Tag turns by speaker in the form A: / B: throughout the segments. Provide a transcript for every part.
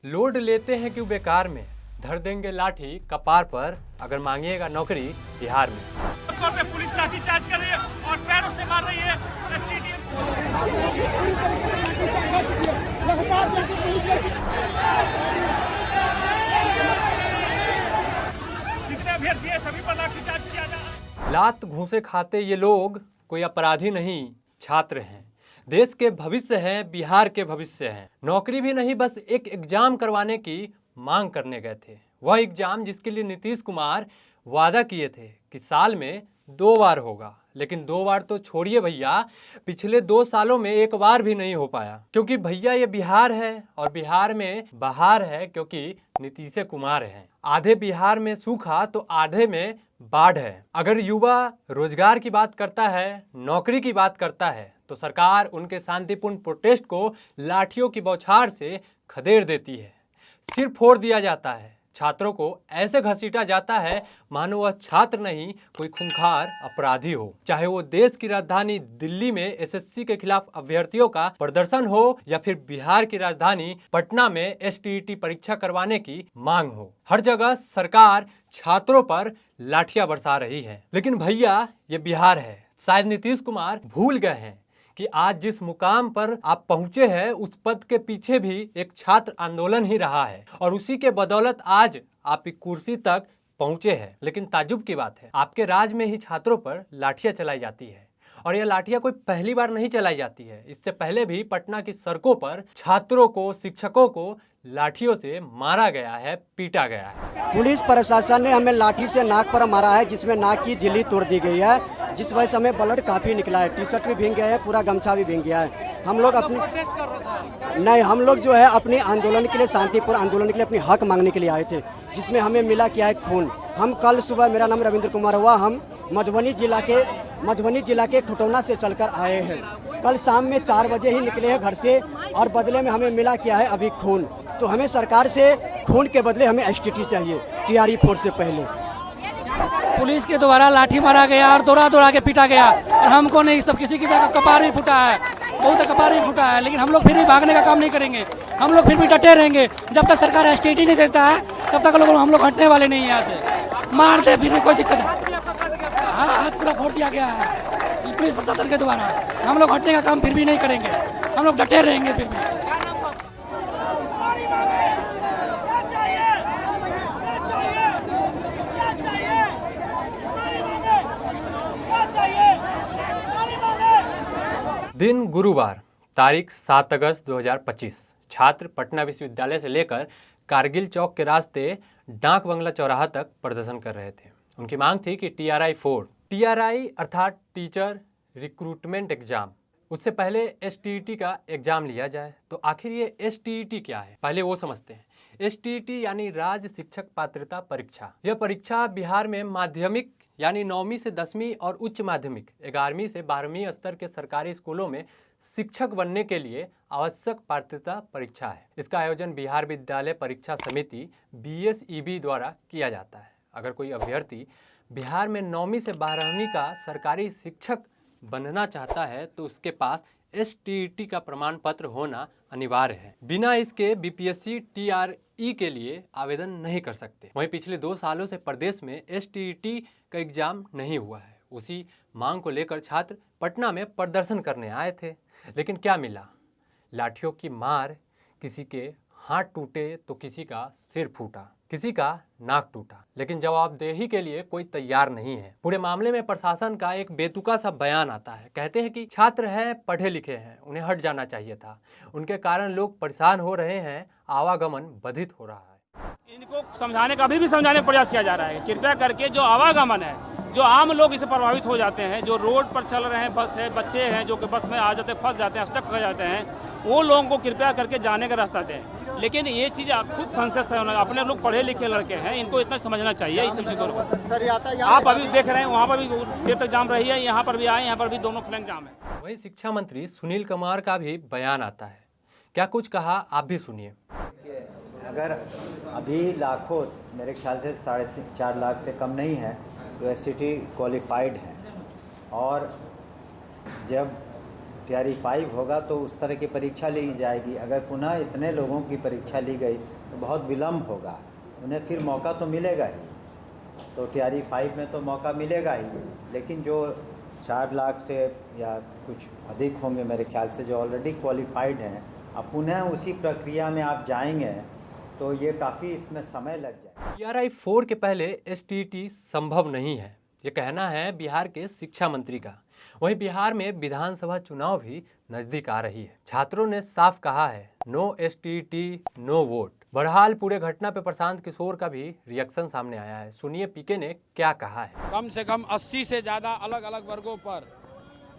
A: Load लेते हैं क्यों बेकार में, धर देंगे लाठी कपार पर अगर मांगिएगा नौकरी बिहार में।
B: पुलिस लाठीचार्ज कर रही है और पैरों से मार रही है। जितने अभ्यर्थी है सभी पर लाठीचार्ज किया जा रहा है।
A: लात घूंसे खाते ये लोग कोई अपराधी नहीं, छात्र हैं, देश के भविष्य हैं, बिहार के भविष्य हैं। नौकरी भी नहीं, बस एक एग्जाम करवाने की मांग करने गए थे। वह एग्जाम जिसके लिए नीतीश कुमार वादा किए थे कि साल में 2 बार होगा, लेकिन 2 बार तो छोड़िए भैया, पिछले 2 सालों में 1 बार भी नहीं हो पाया। क्योंकि भैया ये बिहार है और बिहार में बहार है, क्योंकि नीतीश कुमार है। आधे बिहार में सूखा तो आधे में बाढ़ है। अगर युवा रोजगार की बात करता है, नौकरी की बात करता है, तो सरकार उनके शांतिपूर्ण प्रोटेस्ट को लाठियों की बौछार से खदेड़ देती है। सिर फोड़ दिया जाता है, छात्रों को ऐसे घसीटा जाता है मानो वह छात्र नहीं कोई खूंखार अपराधी हो। चाहे वो देश की राजधानी दिल्ली में एसएससी के खिलाफ अभ्यर्थियों का प्रदर्शन हो या फिर बिहार की राजधानी पटना में एसटीईटी परीक्षा करवाने की मांग हो, हर जगह सरकार छात्रों पर लाठियां बरसा रही है। लेकिन भैया ये बिहार है। शायद नीतीश कुमार भूल गए हैं कि आज जिस मुकाम पर आप पहुंचे हैं उस पद के पीछे भी एक छात्र आंदोलन ही रहा है और उसी के बदौलत आज आप एक कुर्सी तक पहुंचे हैं। लेकिन ताज्जुब की बात है, आपके राज में ही छात्रों पर लाठियां चलाई जाती है और यह लाठियां कोई पहली बार नहीं चलाई जाती है। इससे पहले भी पटना की सड़कों पर छात्रों को, शिक्षकों को लाठियों से मारा गया है, पीटा गया है।
C: पुलिस प्रशासन ने हमें लाठी से नाक पर मारा है, जिसमें नाक की झिल्ली तोड़ दी गई है, जिस वजह से हमें ब्लड काफी निकला है। टी शर्ट भी भींग गया है, पूरा गमछा भी भींग गया है। हम लोग हम लोग जो है अपने आंदोलन के लिए, शांतिपूर्ण आंदोलन के लिए अपनी हक मांगने के लिए आए थे, जिसमें हमें मिला क्या है खून। हम कल सुबह, मेरा नाम रविंद्र कुमार हुआ, हम मधुबनी जिला के खुटौना से चलकर आए हैं। कल शाम में 4 बजे ही निकले हैं घर से और बदले में हमें मिला क्या है अभी खून। तो हमें सरकार से खून के बदले हमें एसटीटी चाहिए, टीआरई 4 से पहले।
D: पुलिस के द्वारा लाठी मारा गया और दौड़ा के पीटा गया और हमको नहीं, सब किसी का कपार भी फूटा है, बहुत सा कपार भी फूटा है। लेकिन हम लोग फिर भी भागने का काम नहीं करेंगे, हम लोग फिर भी डटे रहेंगे। जब तक सरकार एसटीटी नहीं देता है तब तक हम लोग हटने वाले नहीं हैं। यहाँ से मार दे फिर भी कोई दिक्कत नहीं। हाँ, हाथ पूरा फोड़ दिया गया है पुलिस प्रशासन के द्वारा। हम लोग हटने का काम फिर भी नहीं करेंगे, हम लोग डटे रहेंगे फिर भी।
A: दिन गुरुवार, तारीख 7 अगस्त 2025। छात्र पटना विश्वविद्यालय से लेकर कारगिल चौक के रास्ते डाक बंगला चौराहा तक प्रदर्शन कर रहे थे। उनकी मांग थी कि टीआरई 4, टीआरई अर्थात टीचर रिक्रूटमेंट एग्जाम, उससे पहले एसटीईटी का एग्जाम लिया जाए। तो आखिर ये एसटीईटी क्या है, पहले वो समझते हैं। एसटीईटी यानी राज्य शिक्षक पात्रता परीक्षा। यह परीक्षा बिहार में माध्यमिक यानी 9वीं से 10वीं और उच्च माध्यमिक 11वीं से 12वीं स्तर के सरकारी स्कूलों में शिक्षक बनने के लिए आवश्यक पात्रता परीक्षा है। इसका आयोजन बिहार विद्यालय परीक्षा समिति BSEB द्वारा किया जाता है। अगर कोई अभ्यर्थी बिहार में 9वीं से 12वीं का सरकारी शिक्षक बनना चाहता है तो उसके पास एसटीईटी का प्रमाण पत्र होना अनिवार्य है। बिना इसके बीपीएससी टीआरई के लिए आवेदन नहीं कर सकते। वहीं पिछले 2 सालों से प्रदेश में एसटीईटी का एग्जाम नहीं हुआ है। उसी मांग को लेकर छात्र पटना में प्रदर्शन करने आए थे। लेकिन क्या मिला? लाठियों की मार, किसी के हाथ टूटे तो किसी का सिर फूटा, किसी का नाक टूटा, लेकिन जवाबदेही के लिए कोई तैयार नहीं है। पूरे मामले में प्रशासन का एक बेतुका सा बयान आता है। कहते हैं कि छात्र हैं, पढ़े लिखे हैं, उन्हें हट जाना चाहिए था, उनके कारण लोग परेशान हो रहे हैं, आवागमन बाधित हो रहा है।
B: इनको समझाने का अभी भी समझाने का प्रयास किया जा रहा है। कृपया करके जो आवागमन है, जो आम लोग इससे प्रभावित हो जाते हैं, जो रोड पर चल रहे हैं, बस है, बच्चे हैं जो कि बस में आ जाते हैं, फंस जाते हैं, स्टक हो जाते हैं, वो लोगों को कृपया करके जाने का रास्ता दें। लेकिन ये चीज़ आप खुद संसद से, अपने लोग पढ़े लिखे लड़के हैं, इनको इतना समझना चाहिए इस चीज़ को। आप अभी देख रहे हैं वहाँ पर भी देर तक जाम रही है, यहाँ पर भी आए, यहाँ पर भी दोनों फ्लैंक जाम है।
A: वहीं शिक्षा मंत्री सुनील कुमार का भी बयान आता है। क्या कुछ कहा, आप भी सुनिए।
E: अगर अभी लाखों, मेरे ख्याल से 4.5 लाख से कम नहीं है जो एसटीटी क्वालिफाइड हैं, और जब टीआरई 5 होगा तो उस तरह की परीक्षा ली जाएगी। अगर पुनः इतने लोगों की परीक्षा ली गई तो बहुत विलम्ब होगा, उन्हें फिर मौका तो मिलेगा ही, तो टीआरई 5 में तो मौका मिलेगा ही। लेकिन जो 4 लाख से या कुछ अधिक होंगे मेरे ख्याल से जो ऑलरेडी क्वालिफाइड हैं, अब पुनः उसी प्रक्रिया में आप जाएंगे तो ये काफ़ी इसमें समय लग जाएगा।
A: टीआरई 4 के पहले एसटीईटी संभव नहीं है, ये कहना है बिहार के शिक्षा मंत्री का। वहीं बिहार में विधानसभा चुनाव भी नजदीक आ रही है। छात्रों ने साफ कहा है, नो एसटीईटी नो वोट। बहरहाल पूरे घटना पे प्रशांत किशोर का भी रिएक्शन सामने आया है। सुनिए पीके ने क्या कहा है।
F: कम से कम 80 से ज़्यादा अलग अलग वर्गों पर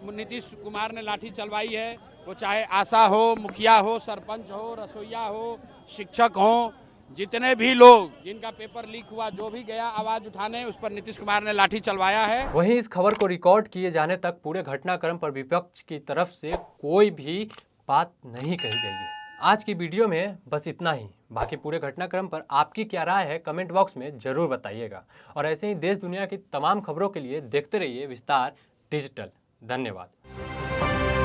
F: नीतीश कुमार ने लाठी चलवाई है। वो चाहे आशा हो, मुखिया हो, सरपंच हो, रसोईया हो, शिक्षक हो, जितने भी लोग जिनका पेपर लीक हुआ, जो भी गया आवाज उठाने, उस पर नीतीश कुमार ने लाठी चलवाया है।
A: वहीं इस खबर को रिकॉर्ड किए जाने तक पूरे घटनाक्रम पर विपक्ष की तरफ से कोई भी बात नहीं कही गई है। आज की वीडियो में बस इतना ही। बाकी पूरे घटनाक्रम पर आपकी क्या राय है कमेंट बॉक्स में जरूर बताइएगा। और ऐसे ही देश दुनिया की तमाम खबरों के लिए देखते रहिए विस्तार डिजिटल। धन्यवाद।